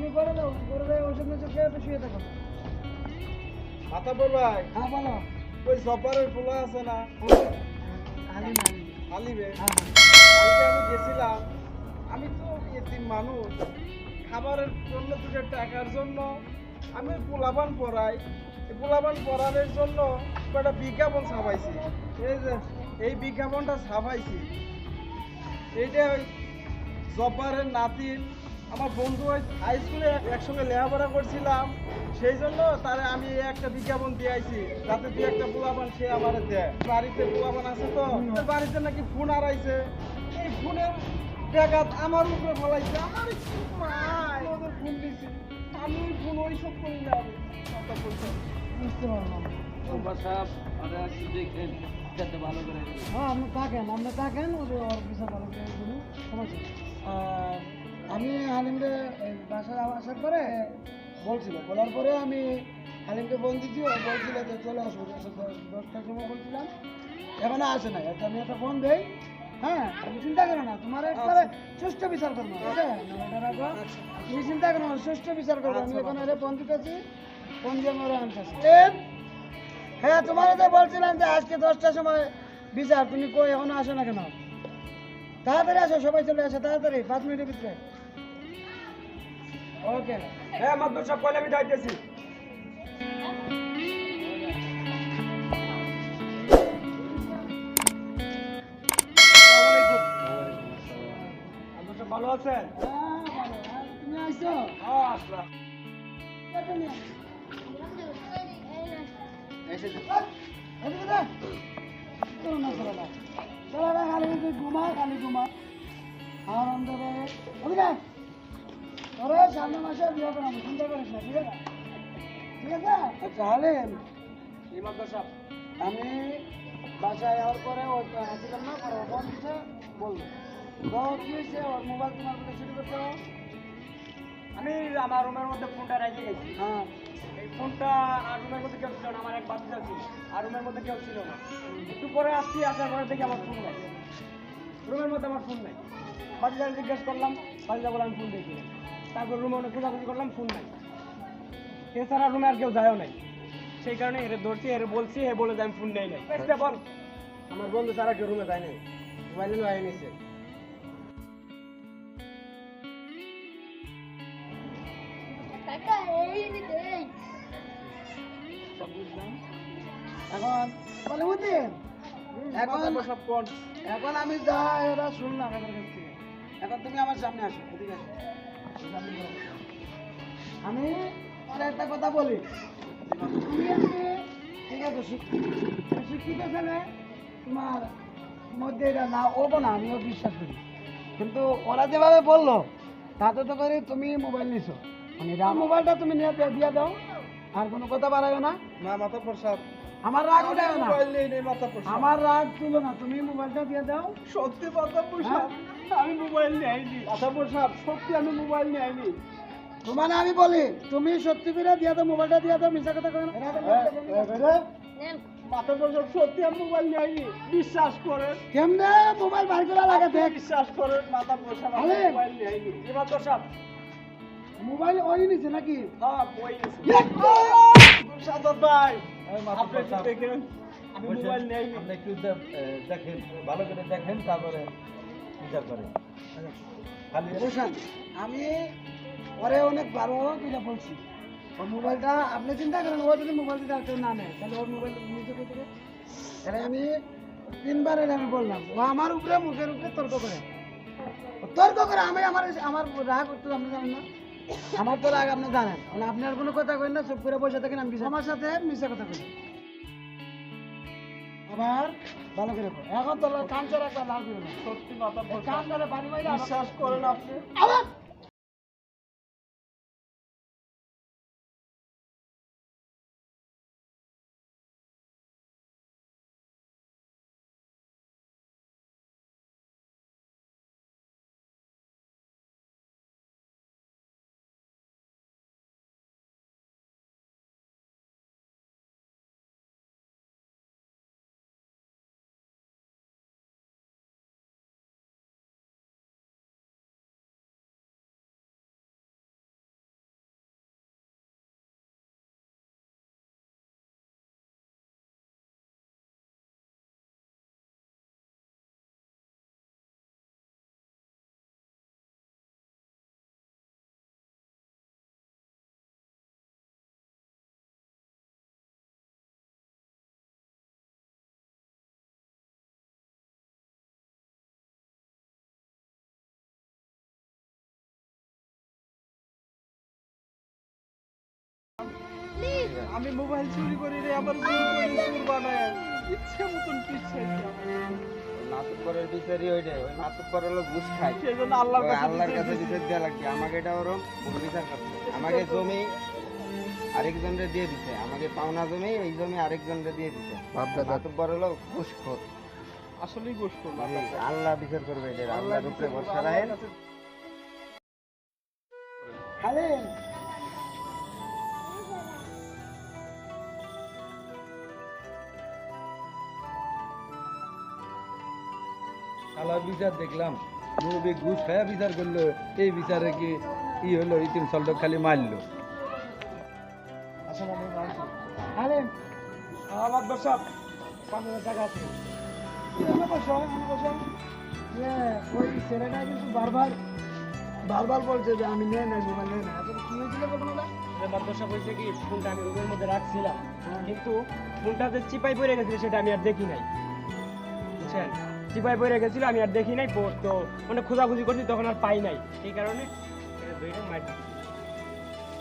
তুমি করে দাও, করে দেয় ওষুধ নিচে খেয়ে তো শুয়ে থাকো। মাতাব্বর ভাই, হ্যাঁ বলো। ওই জব্বারের পোলা আছে না, আলি মালি। আলিবে, হ্যাঁ কালকে আমি গেছিলাম। আমি তো এতিম মানুষ, খাবারের জন্য দুটো টাকার জন্য আমি ওই পোলাপান পড়াই। এই পোলাপান পড়ানোর জন্য একটা বিজ্ঞাপন ছাপাইছি। এই যে এই বিজ্ঞাপনটা ছাপাইছি, এইটা ওই জব্বারের নাতির আমার বন্ধু ওই হাই স্কুলে একসঙ্গে লেখাপড়া করছিলাম, সেই জন্য তারে আমি এই একটা বিজ্ঞাপন দিয়েছি যাতে দু একটা পোলাপান সে আমার দেয়। বাড়িতে পোলাপান আছে তো, ওদের বাড়িতে নাকি ফোন হারাইছে। এই ফোনের ব্যাঘাত আমার উপরে ফলাইছে। আমার কি মাই ওদের ফোন দিছি, আমি ওই ফোন ওই সব করি না। আমি কথা বলছি, বুঝতে পারলাম। হ্যাঁ আপনি থাকেন ওদের ওর বিষয় ভালো করে বলুন, সমস্যা নেই। আমি হালিমকে বাসায় আসার পরে বলার পরে আমি হালিমকে ফোন দিচ্ছি, ও বলছিল যে চলে আসবো 10টার সময় বলছিলাম, এখনো আসে নাই। আচ্ছা আমি একটা ফোন দেই। হ্যাঁ তুমি চিন্তা করো না, তোমার একবারে সুষ্ঠু বিচার করবো, ঠিক আছে? এটা রাখো, তুমি চিন্তা করো না, সুষ্ঠু বিচার করবো। আমি এখন এর ফোন দিতেছি, ফোন দিয়ে আমার আনতেছি। হ্যাঁ তোমার যে বলছিলাম যে আজকে 10টার সময় বিচার, তুমি কই এখনো আসো না কেন? তাড়াতাড়ি আসো, সবাই চলে আসো তাড়াতাড়ি, 5 মিনিটের ভিতরে। ওকে। হ্যাঁ মাদুর সব কইলে আমি যাইতেছি। ভালো আছেন? তুমি আইছো? হ্যাঁ আসলাম। খালি ঘুমা আরাম দেবে। ওরে সামনে মাসে বিয়ে করাবো, চিন্তা করিস না, ঠিক আছে? ঠিক আছে? আচ্ছা হালিম, আমি বাসায় যাওয়ার পরে ওই আসছিলাম না, পরে ফোন দিচ্ছে বলবো তো কি হয়েছে, ওর মোবাইল তোমার বলে চুরি করতে হবে। আমি আমার রুমের মধ্যে ফোনটা রেখে গেছি। হ্যাঁ এই ফোনটা আর রুমের মধ্যে কেউ ছিল না, আমার এক বাচ্চা ছিল, আর রুমের মধ্যে কেউ ছিল না। একটু পরে আসছি, আসার পরে দেখি আমার ফোন নাই, রুমের মধ্যে আমার ফোন নাই। বাচ্চাদের জিজ্ঞেস করলাম, বাচ্চা বলে আমি ফোন দেখি নাই। তারপর রুমে অনেক খোঁজাখুঁজি করলাম, ফোন নাই। এছাড়া রুমে আর কেউ যায়ও নাই, সেই কারণে এর ধরছি, এর বলছি, এ বলে যে আমি ফোন নেই নাই। বল, আমার বন্ধু ছাড়া কেউ রুমে যায় নাই, মোবাইল নিয়ে নিছে। এখন বলে বুঝলি, এখন সব কোন এখন আমি যা এরা শুনলাম এদের কাছ থেকে, এখন তুমি আমার সামনে আসো, এদিকে আসো। আমি আর একটা কথা বলি, তুমি আজকে ঠিক আছে শিক্ষিত ছেলে, তোমার মধ্যে এটা না ওবো না, আমিও বিশ্বাস করি, কিন্তু ওরা যেভাবে বললো তাতে তো করে তুমি মোবাইল নিছো, মানে মোবাইলটা তুমি নিয়ে দিয়ে দাও, আর কোনো কথা বাড়াইও না। না মাথা প্রসাদ, আমার রাগ উঠাও না, মোবাইল নেই নেই মাথা প্রসাদ। আমার রাগ তুলো না, তুমি মোবাইলটা দিয়ে দাও। সত্যি মাথা প্রসাদ, আমি মোবাইল নেইনি। মাথা প্রসাদ, সত্যি আমি মোবাইল নেইনি। তোমার আমি বলি, তুমি সত্যি করে দিয়ে দাও, মোবাইলটা দিয়ে দাও, মিশা কথা কই না। মাথা প্রসাদ, সত্যি আমি মোবাইল নেইনি, বিশ্বাস করেন। কেমনে মোবাইল বার করা লাগে দেখ, বিশ্বাস করেন মাথা প্রসাদ, আমি আরে! মোবাইল নেইনি। কি মাথা প্রসাদ? মোবাইল ওই নিছে নাকি? হ্যাঁ বই আছে। প্রসাদ ভাই, আপনি একটু দেখেন, আমি মোবাইল নেইনি। আপনি একটু দেখেন, ভালো করে দেখেন, তারপরে বিচার করেন। খালি বুঝছেন, আমি পরে অনেক বারো কিনা বলছি, ওর মোবাইলটা আপনি চিন্তা করেন, ও যদি মোবাইল যদি আর কেউ না নেয় তাহলে ওর মোবাইল নিজে করতে হবে। তাহলে আমি 3বার এর আমি বললাম, ও আমার উপরে মুখের উপরে তর্ক করে আমি আমার আমার রাগ করতে আপনি জানেন না, আমার তো রাগ আপনি জানেন, মানে আপনি আর কোনো কথা কইন না, চুপ করে বসে থাকেন, আমি আমার সাথে মিশে কথা কই আবার ভালো করে কর। এখন তো কান চড়া একটা লাল দিবে না, সত্যি মাথা প্রসাদ, কান ধরে পানি মাইরা বিশ্বাস করেন আপনি। আবার আমি মোবাইল চুরি করি রে, আমার চুরি করে চুর বানায় ইচ্ছে মতন পিছিয়ে মাতুব্বরের বিচারই ওইটাই, ওই মাতুব্বর হলো ঘুষ খায়, সেই জন্য আল্লাহর ওই কাছে আল্লাহর কাছে বিচার দেওয়া লাগবে। আমাকে এটা ওরম বিচার করছে, আমাকে জমি আরেকজনরে দিয়ে দিছে, আমাকে পাওনা জমি এই জমি আরেকজনরে দিয়ে দিছে। মাতুব্বর হলো ঘুষখোর। আসলেই ঘুষ করলাম। আল্লাহ বিচার করবে এটা, আল্লাহর উপরে ভরসা রাখেন। হালিম শালা বিচার দেখলাম, মুরব্বী ঘুষ খায়া বিচার করলো, এই বিচারে কি হলো, ইতিম সল্টক খালি মারলো। আসলে আমি বলছি হালিম আমার দর্শক 5,000 টাকা আছে এখানে বসো ওই ছেলেটা কিন্তু বারবার বলছে যে আমি নিয়ে নাই মোবাইল নিয়ে নাই। আসলে কি হয়েছিল ঘটনাটা? মাদ্রাসা হয়েছে কি, ফোনটা আমি রুমের মধ্যে রাখছিলাম, কিন্তু ফোনটা যে চিপাই পড়ে গেছিল সেটা আমি আর দেখি নাই, বুঝছেন? চিপাই পড়ে গেছিল, আমি আর দেখি নাই। তো মানে খোঁজাখুঁজি করছি, তখন আর পাই নাই, এই কারণে এটা ধরে মার দিছি।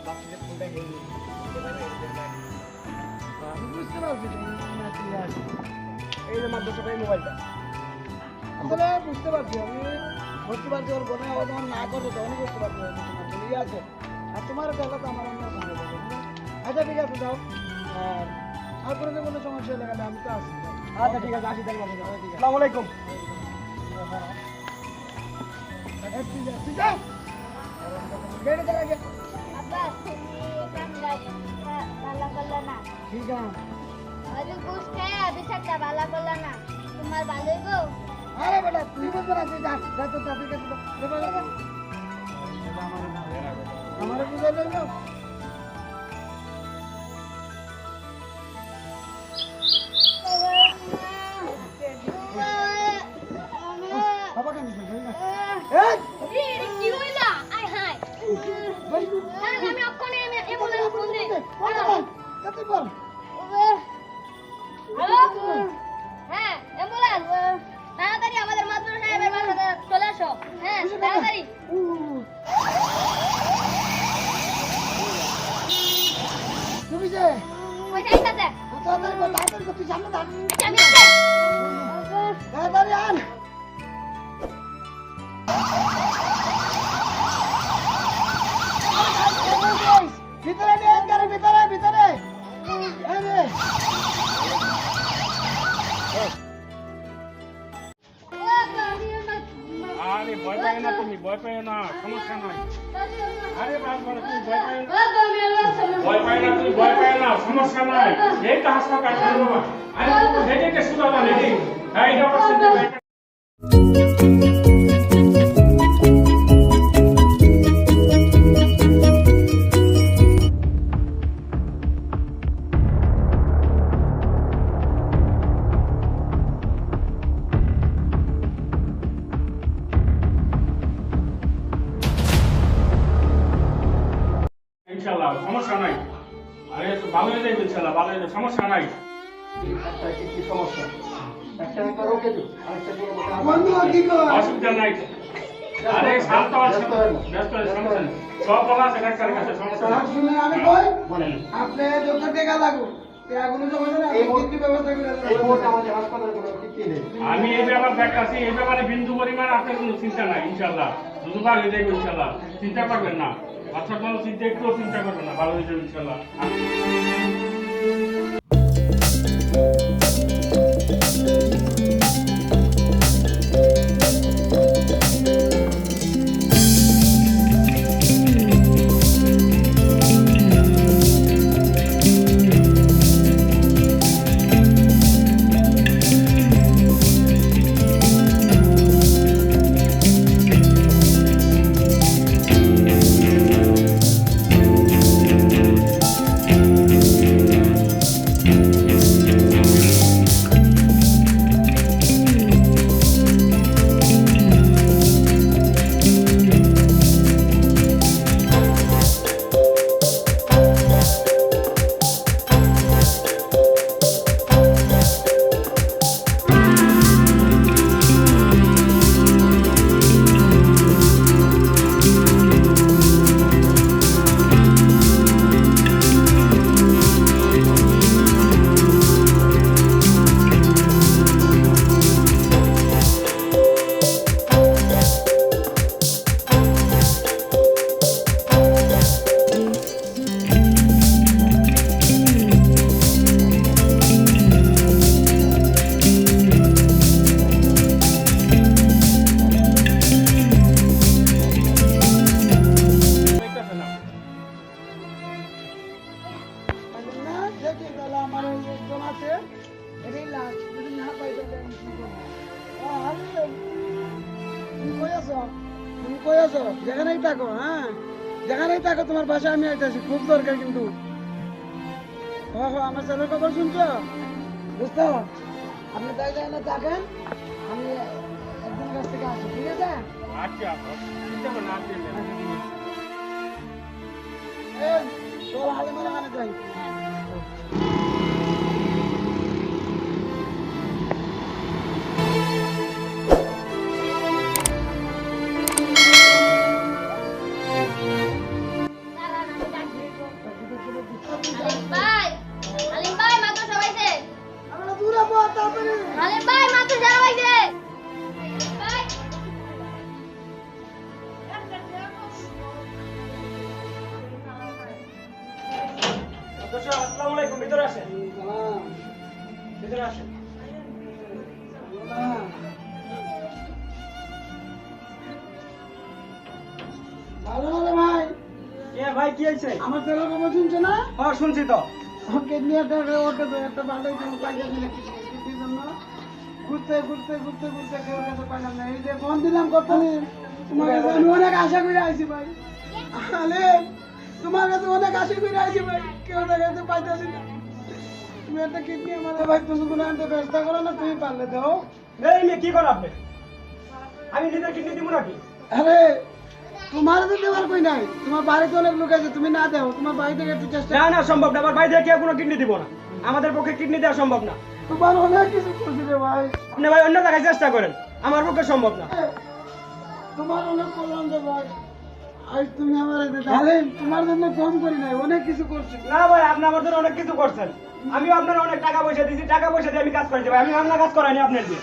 ভাবছি যে ফোনটা হেরে গেছে। আমি বুঝতে পারছি তুমি কি আছে। এই যে মাদ্রাসা ভাই মোবাইলটা আসলে বুঝতে পারছি, আমি বুঝতে পারছি ওর বোনে ও যখন না করবে তখনই বুঝতে পারছি ওর তোমার চলে আছে। আর তোমার গেলে তো আমার অন্য সঙ্গে যাবে। আচ্ছা ঠিক আছে যাও, আর কোনো সমস্যা হলে গেলে আমি তো আসি। আচ্ছা ঠিক আছে, আসি তাহলে। ঠিক আছে। আসসালামু আলাইকুম। তুই যা গেড়ে চলে গে। আব্বা তুমি কামড়াই ভালো করলে না, ঠিক আছে। ওই ঘুষ খেয়ে বিচারটা ভালো করলে না, তোমার ভালোই গো। আরে বেটা তুই বলবো না, তুই যা যা তো তাদের কাছে আমার বুঝে নেই। বাবা কেন কি হইলা? আয় হায় আমি অক্ষণে এমন ফোন দে। হ্যালো, হ্যাঁ অ্যাম্বুলেন্স, তাড়াতাড়ি আমাদের মাদ্রাসা সাহেবের বাসাতে চলে আসো। হ্যাঁ তাড়াতাড়ি। তুমি যে ওই যাইতাছে। তাড়াতাড়ি তুই সামনে থাক, আচ্ছা আমি আসছি। তাড়াতাড়ি আন। ভিতরে নিয়ে গাড়ি ভিতরে ভিতরে আরে ভয় পাই না, তুমি ভয় পাই না, সমস্যা নাই। আরে বাবা তুমি ভয় পাই না, ভয় পাই না, তুমি ভয় পাই না, সমস্যা নাই। এই তো হাসপাতাল বাবা। আরে দেখে শুধু না দেখি, এই ডক্টর সাহেব ইনশাআল্লাহ সমস্যা নাই। আরে তো ভালো হয়ে যাবে ইনশাআল্লাহ, ভালো হয়ে যাবে, সমস্যা নাই। কি সমস্যা? একটা করো কিছু, আরেকটা করো। বন্ধু কি কর? অসুবিধা নাই। আরে শান্ত আছো, ব্যস্ত সমস্যা নেই, সব বলা আছে ডাক্তারের কাছে, সমস্যা নাই। শুনে আমি কই বলেন আপনি যত টাকা লাগো এগুলো সমস্যা না, আমি কি ব্যবস্থা করে এই মুহূর্তে আমাদের হাসপাতালে কোনো কিছু নেই। আমি এই ব্যাপার দেখাচ্ছি, এই ব্যাপারে বিন্দু পরিমাণ আপনার কোনো চিন্তা নাই ইনশাআল্লাহ, দুবার হয়ে যাবে ইনশাআল্লাহ, চিন্তা করবেন না। বাচ্চার কোনো চিন্তা একটুও চিন্তা করবেন না, ভালো হয়ে যাবে ইনশাআল্লাহ। থাকো, হ্যাঁ যেখানেই থাকো তোমার বাসায় আমি আইতেছি, খুব দরকার কিন্তু। আমার ছেলের খবর শুনছো বুঝতো? আপনি তাই যাই না থাকেন, আমি একদিনের কাছ থেকে আসি, ঠিক আছে? এই, চল হালিমার ওখানে যাই। হালিম ভাই মাত্র সবাইছে। আমরা দূরে পড় তাড়াতাড়ি। হালিম ভাই মাত্র সবাইছে। ভাই আসসালামু আলাইকুম, ভিতরে আসেন, ভিতরে আসেন। ভালো ভালো ভাই, কে ভাই কি হয়েছে? আমার ছেলের খবর শুনছো না? হ্যাঁ শুনছি তো। ওকে নিয়ে একটা ভালোই কোনো পাইয়া দিলে কিছুর জন্য ঘুরতে ঘুরতে ঘুরতে ঘুরতে কেউ কাছে পাইলাম না। এই যে ফোন দিলাম কতদিন, তোমার কাছে আমি অনেক আশা করে আইছি ভাই। আলে তোমার কাছে অনেক আশা করে আইছি ভাই, কেউ দেখাতে পাইতেছি না। তুমি একটা কিডনি আমার ভাই, তুমি কোনো আনতে ব্যস্ত করো না, তুমি পারলে দাও। এই মেয়ে কি করেন আপনি? আমি নিজের কিডনি দিব নাকি? আরে তোমার তো দেওয়ার কই নাই, তোমার বাড়িতে অনেক লোক আছে, তুমি না দাও, তোমার বাড়ি থেকে একটু চেষ্টা। না না সম্ভব না, আমার বাড়ি থেকে কেউ কোনো কিডনি দিব না, আমাদের পক্ষে কিডনি দেওয়া সম্ভব না। তোমার অনেক কিছু করছি রে ভাই, আপনি ভাই অন্য জায়গায় চেষ্টা করেন, আমার পক্ষে সম্ভব না। তোমার অনেক করলাম রে ভাই, আজ তুমি আমার তোমার জন্য কম করি নাই, অনেক কিছু করছি। না ভাই, আপনি আমার জন্য অনেক কিছু করছেন, আমিও আপনার অনেক টাকা পয়সা দিয়েছি, টাকা পয়সা দিয়ে আমি কাজ করেছি ভাই, আমি আপনার কাজ করাইনি আপনার দিয়ে,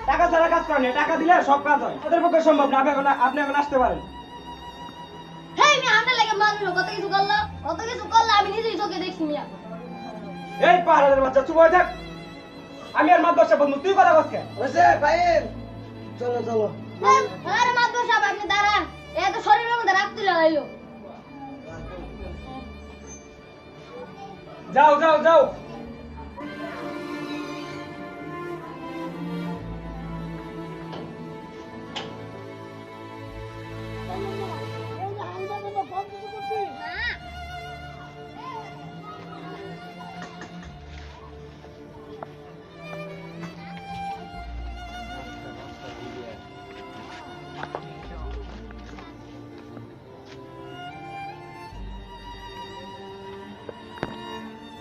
টাকা ছাড়া কাজ করেনি, টাকা দিলে সব কাজ হয়, আমাদের পক্ষে সম্ভব না। আপনি এখন আসতে পারেন। হেই মিয়া আমরা লাগে মানুষ কত কিছু করলো আমি নিজেই চোখে দেখছি মিয়া। এই পাহাড়ের বাচ্চা চুপ হয়ে থাক, আমি আর মাদ্রাসা বন্ধু, তুই কথা বলছ কেন? হয়েছে ভাইয়ের, চলো চলো। আরে মাত্র সাহেব আপনি দাঁড়ান, এত শরীরের মধ্যে রাখ তুলে লাইলো। যাও যাও যাও।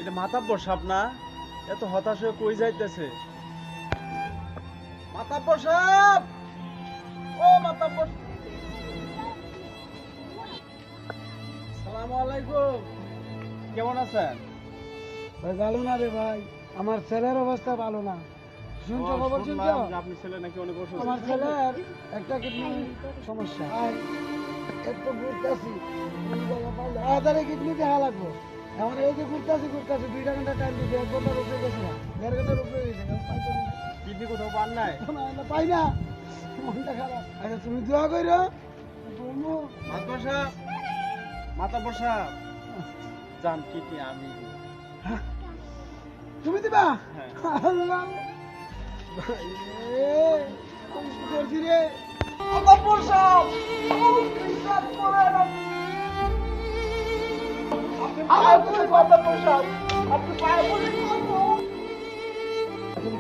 এটা মাতাব্বর সাহেব না? এত হতাশ হয়ে কই যাইতেছে? মাতাব্বর সাহেব, ও মাতাব্বর, আসসালামু আলাইকুম, কেমন আছেন? ভাই ভালো না রে ভাই, আমার ছেলের অবস্থা ভালো না। শুনছো খবর শুনছো? শুনলাম যে আপনি ছেলে নাকি অনেক অসুস্থ। আমার ছেলের একটা কিডনি সমস্যা, একটু ঘুরতেছি, তাড়াতাড়ি কিডনি দেখা লাগবো। এখন এই যে ঘুরতেছি 2 ঘন্টা টাইম দিতে, 1 ঘন্টার উপরে গেছে না, 1.5 ঘন্টার উপরে গেছে, কিডনি কোথাও পান নাই? পাই না, মনটা খারাপ। আচ্ছা তুমি দোয়া করো। মাতাব্বর সাহেব, মাতাব্বর সাহেব, জান কিডনি আমি দিব। তুমি দিবা? হ্যাঁ। আল্লাহ রে, আমি কি করছি রে? মাতাব্বর সাহেব, বিশ্বাস করেন আপনি।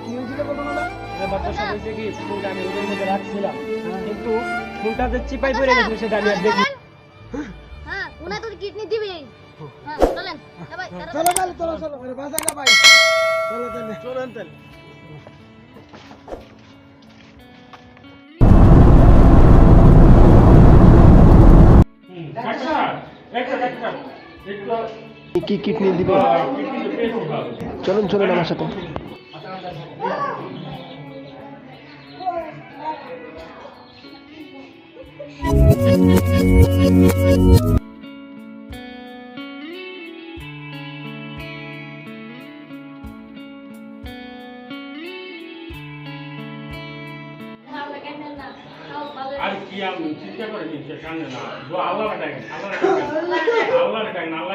কি হয়েছিল ঘটনাটা? মাদ্রাসা হয়েছে কি, ফোনটা আমি রুমের মধ্যে রাখছিলাম, কিন্তু ফোনটা যে চিপাই পড়ে গেছিল সেটা আমি আর দেখি। হ্যাঁ উনি তো কিডনি দিবে। হ্যাঁ চলেন ভাই চলো তাহলে, চলো চলো, আরে বাসা না ভাই, চলো তাহলে, চলেন তাহলে। কি কিডনি দিবে? চলুন চলুন আমার সাথে। আর কি আমি চিন্তা করে নিচ্ছে সামনে না আল্লাহ ডাকেন আল্লাহ ডাকেন আল্লাহ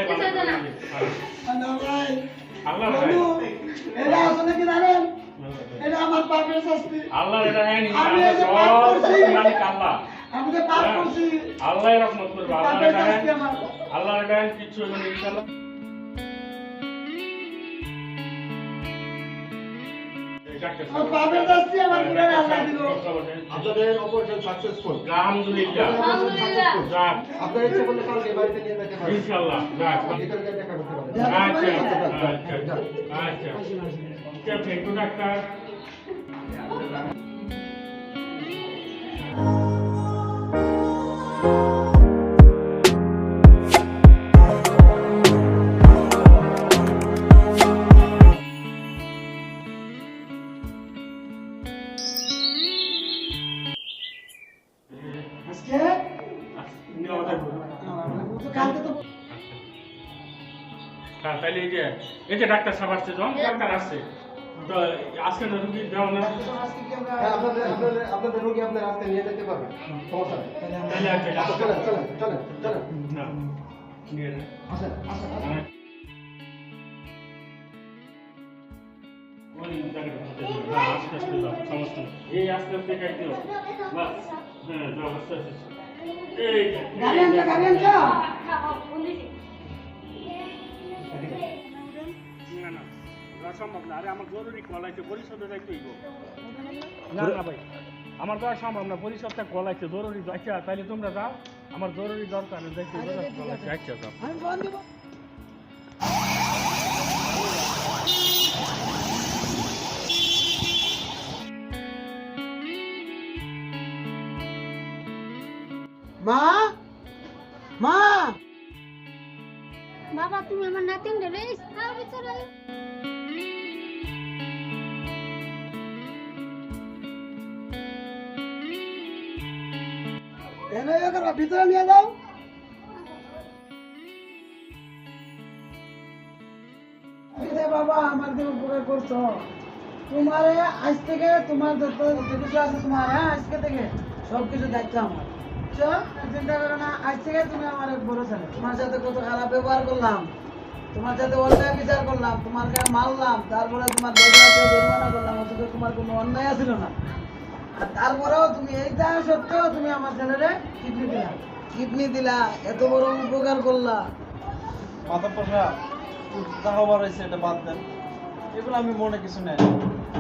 আল্লাহ এটা আসলে কি জানেন? এটা আমার পাপের শাস্তি। আল্লাহ এটা আমি এই যে পাপ করছি, মালিক আল্লাহ আমি তো পাপ করছি আল্লাহ রহমত করবে, পাপের শাস্তি আমার আল্লাহ ডাকেন কিচ্ছু হবে না ইনশাআল্লাহ। আমার পাপের শাস্তি আমার পুরো আল্লাহ দিল আপনাদের অপারেশন সাকসেসফুল। আলহামদুলিল্লাহ, আলহামদুলিল্লাহ। যাক, আপনার ইচ্ছে করলে কালকে বাড়িতে নিয়ে যেতে পারেন। ইনশাআল্লাহ, যাক, এখানকার দেখা করতে পারেন। আচ্ছা, থ্যাংক ইউ ডাক্তার। আজকে তো কালকে তো হ্যাঁ, তাহলে এই যে ডাক্তার সাহেব আসছে, যখন ডাক্তার আসছে তো আজকে না রুগী দেওয়া না, আজকে কি আমরা হ্যাঁ, আপনাদের রোগী আপনার রাস্তায় নিয়ে যেতে পারবেন, সমস্যা নেই। তাহলে আচ্ছা, চলেন চলেন চলেন চলেন। না নিয়ে নে। আসেন আসেন হ্যাঁ। ওই জায়গাটা হাতে দিও। হ্যাঁ, আস্তে আস্তে যাও, সমস্যা নেই। এই আস্তে আস্তে খাই দিও। বাস, হ্যাঁ, যাও, আস্তে আস্তে। এই যে, গাড়ি আনছো গাড়ি আনছো না, না, দেওয়া সম্ভব না। আরে আমার জরুরি কল আছে, পরিশোধের দায়িত্ব হইব। না না ভাই, আমার দেওয়া সম্ভব না, পরিশোধটা কল আছে, জরুরি। আচ্ছা, তাহলে তোমরা যাও, আমার জরুরি দরকার, দায়িত্ব কল আছে। আচ্ছা, যাও। আমি ফোন দিব মা মা বাবা তুমি আমার নাতিন রে তার ভিতরে এনে এবার ভিতরে নিয়ে যাও আরে বাবা আমার যে উপকার করছো তোমারে আজ থেকে তোমার যত কিছু আছে তোমার হ্যাঁ আজকে থেকে সব কিছু দায়িত্ব আমার বুঝছো? চিন্তা করো না আজ থেকে তুমি আমার এক বড় ছেলে তোমার সাথে কত খারাপ ব্যবহার করলাম তোমার সাথে অন্যায় বিচার করলাম তোমাকে মারলাম তারপরে তোমার জরিমানা করলাম অথচ তোমার কোনো অন্যায় ছিল না আর তারপরেও তুমি এইটা সত্ত্বেও তুমি আমার ছেলেরে কিডনি দিলা এত বড় উপকার করলা মাথা পয়সা যা হবার হয়েছে এটা বাদ দেন, এগুলো আমি মনে কিছু নেই।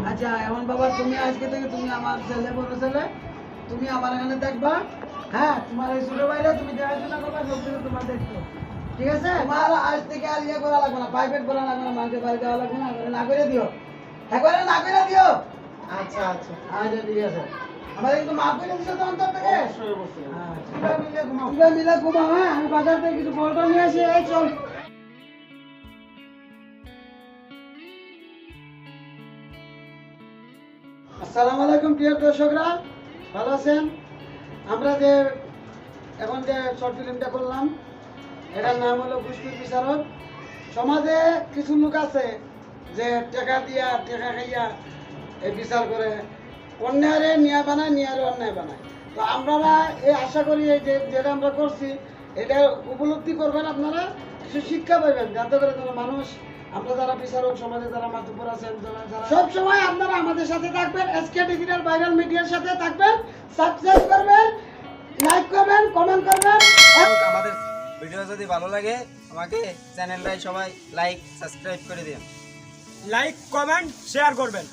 আচ্ছা এমন বাবা তুমি আজকে থেকে তুমি আমার ছেলে বড় ছেলে তুমি আমার এখানে দেখবা হ্যাঁ তোমার এই ছোট ভাইরা তুমি দেখাশোনা করবা সব কিছু তোমার দেখতো ঠিক আছে তোমার আজ থেকে আর ইয়ে করা লাগবে না প্রাইভেট করা লাগবে না মানুষের বাড়ি যাওয়া লাগবে না একবারে না করে দিও একবারে না করে দিও আচ্ছা আচ্ছা, আচ্ছা ঠিক আছে আমার কিন্তু মাফ করে দিছো তো অন্তর থেকে অবশ্যই অবশ্যই। আচ্ছা তোমরা মিলে ঘুমাও তোমরা মিলে ঘুমাও হ্যাঁ আমি বাজার থেকে কিছু ফল টল নিয়ে আসি এই চল আসসালামু আলাইকুম প্রিয় দর্শকরা ভালো আছেন আমরা যে এখন যে শর্ট ফিল্মটা করলাম এটার নাম হলো ঘুষখোর বিচারক সমাজে কিছু লোক আছে যে টাকা দিয়া টাকা খাইয়া এই বিচার করে অন্যায় নিয়া বানায় নিয়ারে অন্যায় বানায় তো আপনারা এই আশা করি এই যে যেটা আমরা করছি এটা উপলব্ধি করবেন আপনারা কিছু শিক্ষা পাবেন যাতে করে যারা মানুষ আমরা যারা বিচারক সমাজে যারা মাতুব্বর আছেন যারা সব সময় আপনারা আমাদের সাথে থাকবেন এসকে ডিজিটাল ভাইরাল মিডিয়ার সাথে থাকবেন সাবস্ক্রাইব করবেন লাইক করবেন কমেন্ট করবেন আমাদের ভিডিও যদি ভালো লাগে আমাকে চ্যানেলটাই সবাই লাইক সাবস্ক্রাইব করে দিন। লাইক কমেন্ট শেয়ার করবেন।